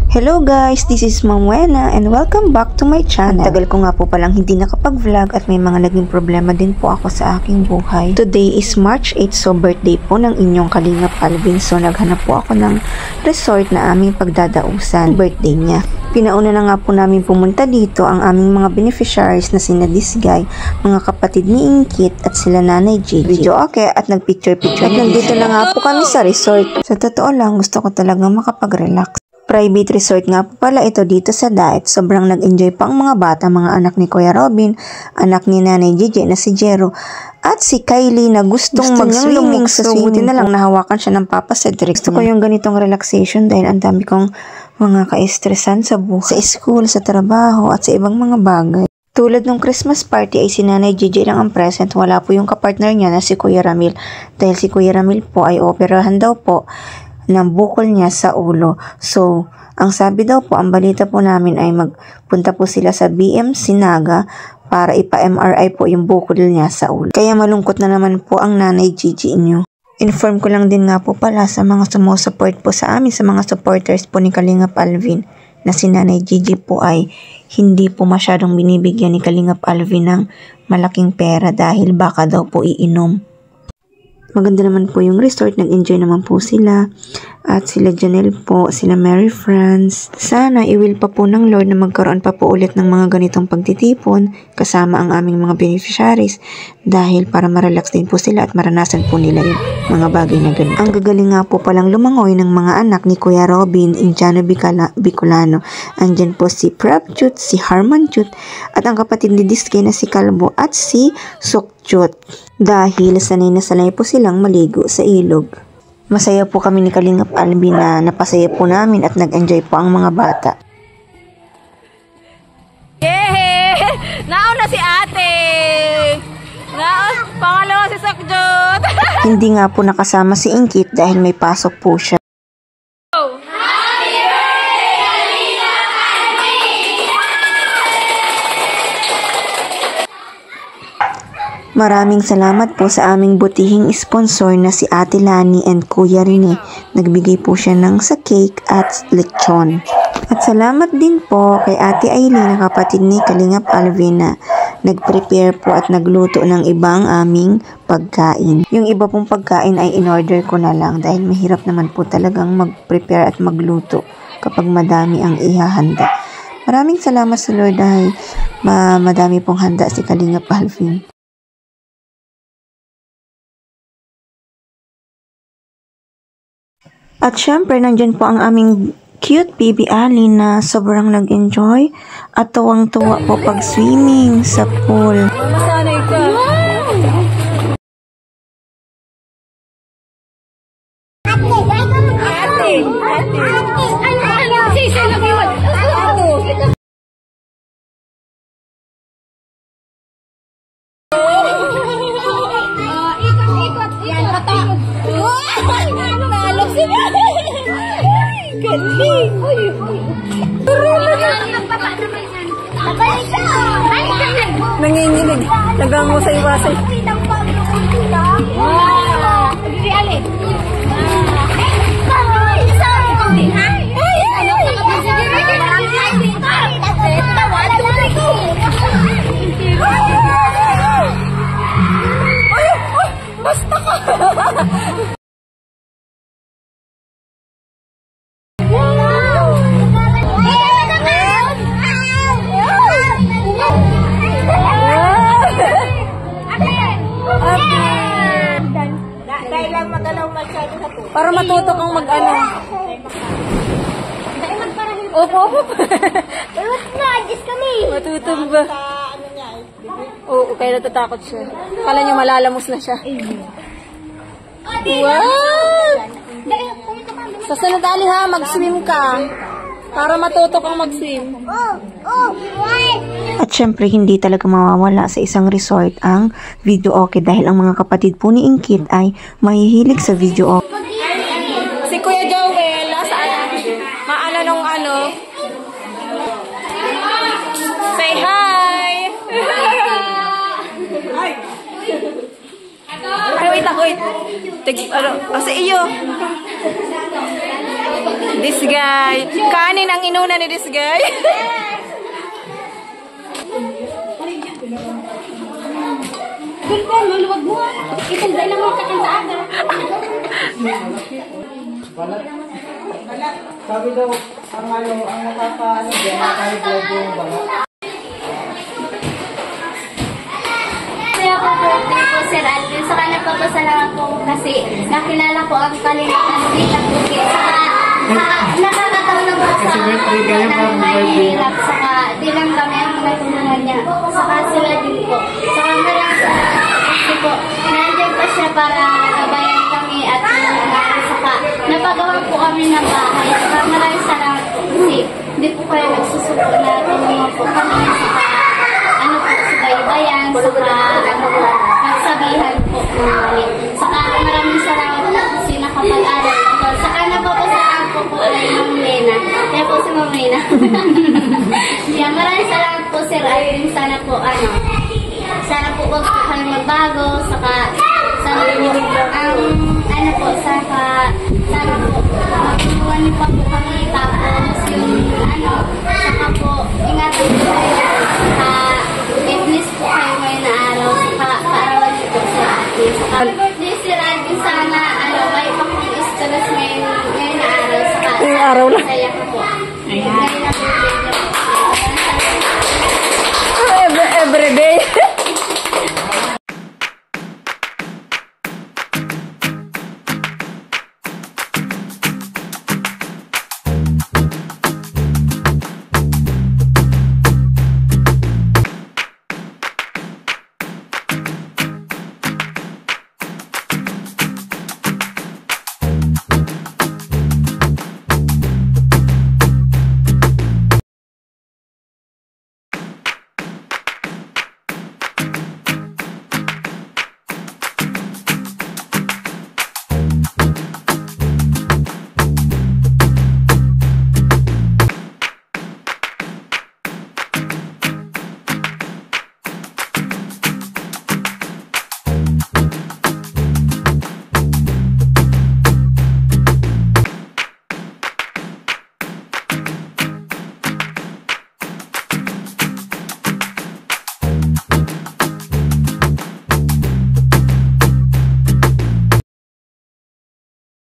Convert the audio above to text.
Hello guys, this is Ma'am Wena and welcome back to my channel. Tagal ko nga po palang hindi nakapag-vlog at may mga naging problema din po ako sa aking buhay. Today is March 8, so birthday po ng inyong Kalingap Alvin. So naghanap po ako ng resort na aming pagdadausan, birthday niya. Pinauna na nga po namin pumunta dito ang aming mga beneficiaries na sina Disgay, mga kapatid ni Inkit at sila Nanay Gigi. Video okay at nagpicture-picture. At nandito na nga po kami sa resort. Sa totoo lang, gusto ko talagang makapag-relax. Private resort nga po pala ito dito sa Daet. Sobrang nag-enjoy pa ang mga bata, mga anak ni Kuya Robin, anak ni Nanay Gigi na si Jero, at si Kylie na gustong mag-swimming sa swimming. Buti na lang nahawakan siya ng Papa Cedric. Gusto ko yung ganitong relaxation dahil ang dami kong mga ka-estresan sa buhay, sa school, sa trabaho, at sa ibang mga bagay. Tulad ng Christmas party ay si Nanay Gigi lang ang present, wala po yung kapartner niya na si Kuya Ramil. Dahil si Kuya Ramil po ay operahan daw po ng bukol niya sa ulo. So, ang sabi daw po, ang balita po namin ay magpunta po sila sa BMC Naga para ipa-MRI po yung bukol niya sa ulo. Kaya malungkot na naman po ang Nanay Gigi inyo. Inform ko lang din nga po pala sa mga sumusupport po sa amin, sa mga supporters po ni Kalingap Alvin, na si Nanay Gigi po ay hindi po masyadong binibigyan ni Kalingap Alvin ng malaking pera dahil baka daw po iinom. Maganda naman po yung resort, nag-enjoy naman po sila. At sila Janelle po, sila Mary France. Sana i-will pa po ng Lord na magkaroon pa po ulit ng mga ganitong pagtitipon kasama ang aming mga beneficiaries dahil para ma-relax din po sila at maranasan po nila yung mga bagay na ganito. Ang gagaling nga po palang lumangoy ng mga anak ni Kuya Robin, Indiano Bicolano. Andyan po si Prab Chut, si Harman Chut, at ang kapatid ni Diskay na si Kalbo at si Sukchut. Dahil sanay na sanay po silang maligo sa ilog. Masaya po kami ni Kalingap Alvin na napasaya po namin at nag-enjoy po ang mga bata. Yehey! Nauna si ate! Pangalawa si Sakjot! Hindi nga po nakasama si Inkit dahil may pasok po siya. Maraming salamat po sa aming butihing sponsor na si Ate Lani and Kuya Rene. Nagbigay po siya ng sa cake at lechon. At salamat din po kay Ate Aileen na kapatid ni Kalingap Alvin na nag-prepare po at nagluto ng ibang aming pagkain. Yung iba pong pagkain ay in-order ko na lang dahil mahirap naman po talagang mag-prepare at magluto kapag madami ang ihahanda. Maraming salamat sa Lord dahil madami pong handa si Kalingap Alvin. At syempre, nandyan po ang aming cute baby Ali na sobrang nag-enjoy at tuwang-tuwa po pag swimming sa pool. Masanay ka. Ate! Galing! Nanginginig. Nagangusay-wasay. Basta ka! Para matuto kang mag-ano. Opo. Matuto ba? Oo, kaya natatakot siya. Kala niya malalamos na siya. Wow! Sa sunod ali ha, mag-swim ka. Para matuto kang mag-swim. At syempre, hindi talaga mawawala sa isang resort ang video okay dahil ang mga kapatid po ni Inkit ay mahihilig sa video okay. Si Kuya Joel, nasaan? Maano nung ano? Say hi! Ay, wait. Kasi iyo. This guy. Kanin ang inuna ni this guy. Gulpen, maluwag mo. Itanda lang mo kakanta aga. Sabi daw, ang nakaka-ano dyan, nakaka-vlog yung balat. Kaya po birthday po, Sir Alvin. Saka nagpapasalamat po kasi nakilala ko ang kalingaan dito po. Saka nakakatawa na po sa na mahihirap. Saka di lang kami ang natulungan niya. Saka sila din po. Saka maraming salamat kasi po. Nandiyan pa siya para gabayan kami at saka napagawa po kami ng bahay. Saka maraming salamat po kasi hindi po kayo nagsusuko na tulungan po kami. Saka ano po sa baybayan. Saka nagsabihan po ng mali. Saka maraming salamat po kasi nakapag-aral. Saka napapasalamat po po kay Ma'am Lena. Kaya po si Ma'am Lena. Yeah, maraming salamat po, Sir Alvin. Sana po wag po kayo magbago. Saka sana po ano po, sana po matulungan niyo pa po kami. Tapos yung saka po ingatan po kayo. Saka witness po kayo ngayon na araw. Saka paarawan niyo po, Sir Alvin. Saka birthday, Sir Alvin. Sana may pakong istalas ngayon na araw. Saka saya ko po. Ngayon na po.